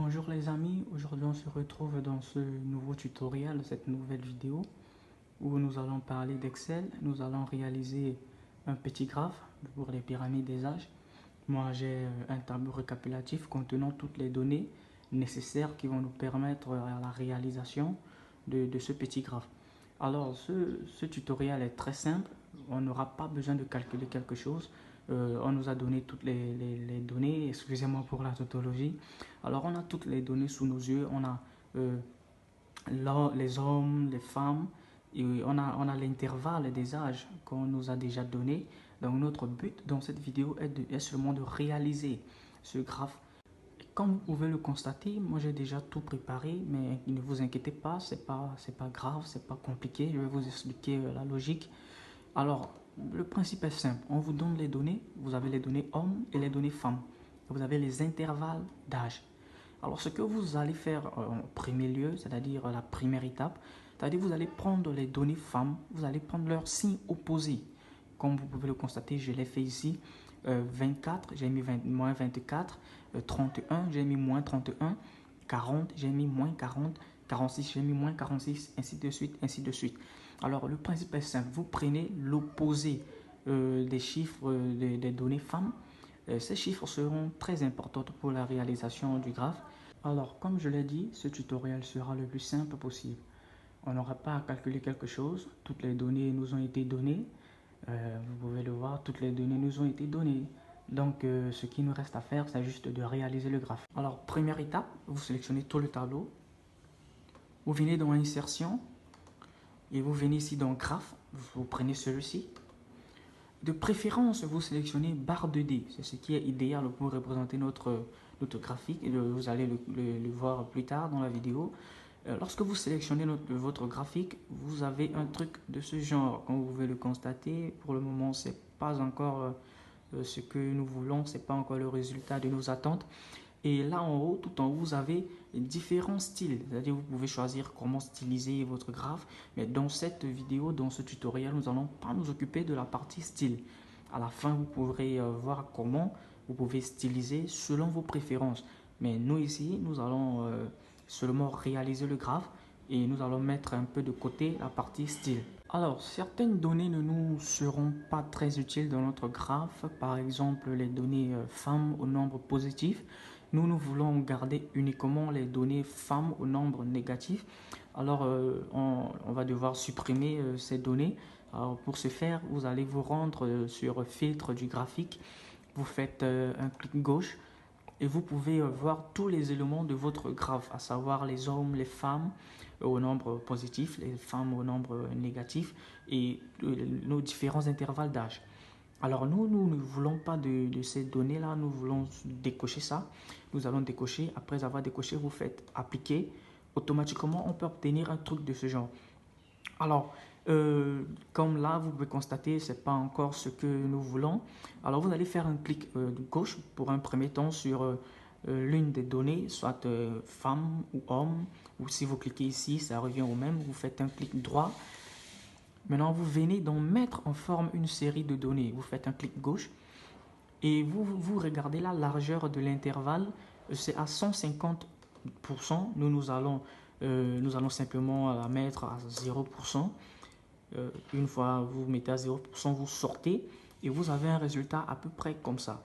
Bonjour les amis, aujourd'hui on se retrouve dans ce nouveau tutoriel, cette nouvelle vidéo où nous allons parler d'Excel. Nous allons réaliser un petit graphe pour les pyramides des âges. Moi j'ai un tableau récapitulatif contenant toutes les données nécessaires qui vont nous permettre à la réalisation de ce petit graphe. Alors ce tutoriel est très simple, on n'aura pas besoin de calculer quelque chose. On nous a donné toutes les données, excusez-moi pour la tautologie. Alors on a toutes les données sous nos yeux, on a les hommes, les femmes, et on a l'intervalle des âges qu'on nous a déjà donné. Donc notre but dans cette vidéo est seulement de réaliser ce graphe. Et comme vous pouvez le constater, moi j'ai déjà tout préparé, mais ne vous inquiétez pas, c'est pas grave, c'est pas compliqué, je vais vous expliquer la logique. Alors, le principe est simple. On vous donne les données. Vous avez les données hommes et les données femmes. Vous avez les intervalles d'âge. Alors, ce que vous allez faire en premier lieu, c'est-à-dire la première étape, c'est-à-dire vous allez prendre les données femmes, vous allez prendre leur signe opposé. Comme vous pouvez le constater, je l'ai fait ici. 24, j'ai mis moins 24. 31, j'ai mis moins 31. 40, j'ai mis moins 40. 46, j'ai mis moins 46, ainsi de suite, ainsi de suite. Alors, le principe est simple. Vous prenez l'opposé des chiffres des données femmes. Ces chiffres seront très importants pour la réalisation du graphe. Alors, comme je l'ai dit, ce tutoriel sera le plus simple possible. On n'aura pas à calculer quelque chose. Toutes les données nous ont été données. Vous pouvez le voir, toutes les données nous ont été données. Donc, ce qui nous reste à faire, c'est juste de réaliser le graphe. Alors, première étape, vous sélectionnez tout le tableau. Vous venez dans Insertion et vous venez ici dans Graphe. Vous prenez celui-ci. De préférence, vous sélectionnez barre 2D. C'est ce qui est idéal pour représenter notre graphique. Et vous allez le voir plus tard dans la vidéo. Lorsque vous sélectionnez votre graphique, vous avez un truc de ce genre. Comme vous pouvez le constater, pour le moment, ce n'est pas encore ce que nous voulons. Ce n'est pas encore le résultat de nos attentes. Et là en haut, tout en haut, vous avez différents styles. C'est-à-dire vous pouvez choisir comment styliser votre graphe. Mais dans cette vidéo, dans ce tutoriel, nous n'allons pas nous occuper de la partie style. À la fin, vous pourrez voir comment vous pouvez styliser selon vos préférences. Mais nous ici, nous allons seulement réaliser le graphe et nous allons mettre un peu de côté la partie style. Alors, certaines données ne nous seront pas très utiles dans notre graphe. Par exemple, les données femmes au nombre positif. Nous voulons garder uniquement les données femmes au nombre négatif. Alors, on va devoir supprimer ces données. Alors, pour ce faire, vous allez vous rendre sur filtre du graphique. Vous faites un clic gauche et vous pouvez voir tous les éléments de votre graphe, à savoir les hommes, les femmes au nombre positif, les femmes au nombre négatif et nos différents intervalles d'âge. Alors nous ne voulons pas de ces données-là, nous voulons décocher ça. Nous allons décocher, après avoir décoché, vous faites appliquer. Automatiquement, on peut obtenir un truc de ce genre. Alors, comme là, vous pouvez constater, ce n'est pas encore ce que nous voulons. Alors, vous allez faire un clic de gauche pour un premier temps sur l'une des données, soit femme ou homme. Ou si vous cliquez ici, ça revient au même. Vous faites un clic droit. Maintenant, vous venez d'en mettre en forme une série de données. Vous faites un clic gauche et vous regardez la largeur de l'intervalle. C'est à 150%. Nous allons simplement la mettre à 0%. Une fois vous mettez à 0%, vous sortez et vous avez un résultat à peu près comme ça.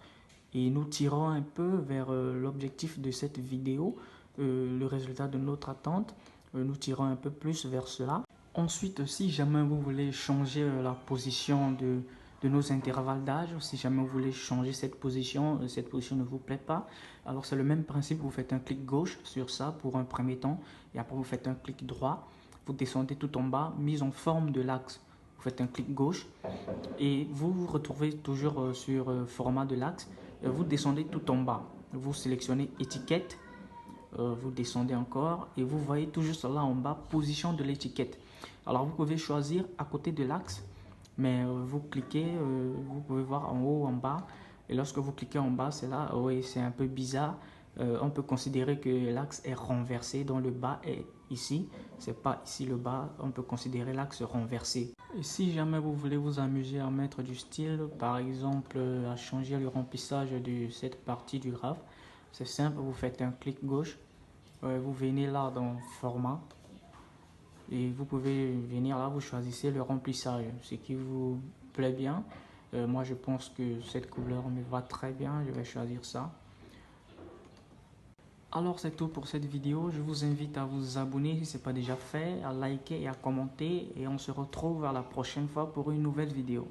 Et nous tirons un peu vers l'objectif de cette vidéo, le résultat de notre attente. Nous tirons un peu plus vers cela. Ensuite, si jamais vous voulez changer la position de nos intervalles d'âge, si jamais vous voulez changer cette position ne vous plaît pas, alors c'est le même principe, vous faites un clic gauche sur ça pour un premier temps, et après vous faites un clic droit, vous descendez tout en bas, mise en forme de l'axe. Vous faites un clic gauche et vous vous retrouvez toujours sur format de l'axe, vous descendez tout en bas, vous sélectionnez étiquette, vous descendez encore et vous voyez tout juste là en bas, position de l'étiquette. Alors vous pouvez choisir à côté de l'axe, mais vous cliquez, vous pouvez voir en haut, en bas, et lorsque vous cliquez en bas, c'est là, oui, c'est un peu bizarre. On peut considérer que l'axe est renversé, dans le bas est ici, c'est pas ici le bas, on peut considérer l'axe renversé. Et si jamais vous voulez vous amuser à mettre du style, par exemple à changer le remplissage de cette partie du graphe, C'est simple, vous faites un clic gauche, vous venez là dans format et vous pouvez venir là, vous choisissez le remplissage, ce qui vous plaît bien. Moi je pense que cette couleur me va très bien, je vais choisir ça. Alors c'est tout pour cette vidéo, je vous invite à vous abonner si ce n'est pas déjà fait, à liker et à commenter et on se retrouve à la prochaine fois pour une nouvelle vidéo.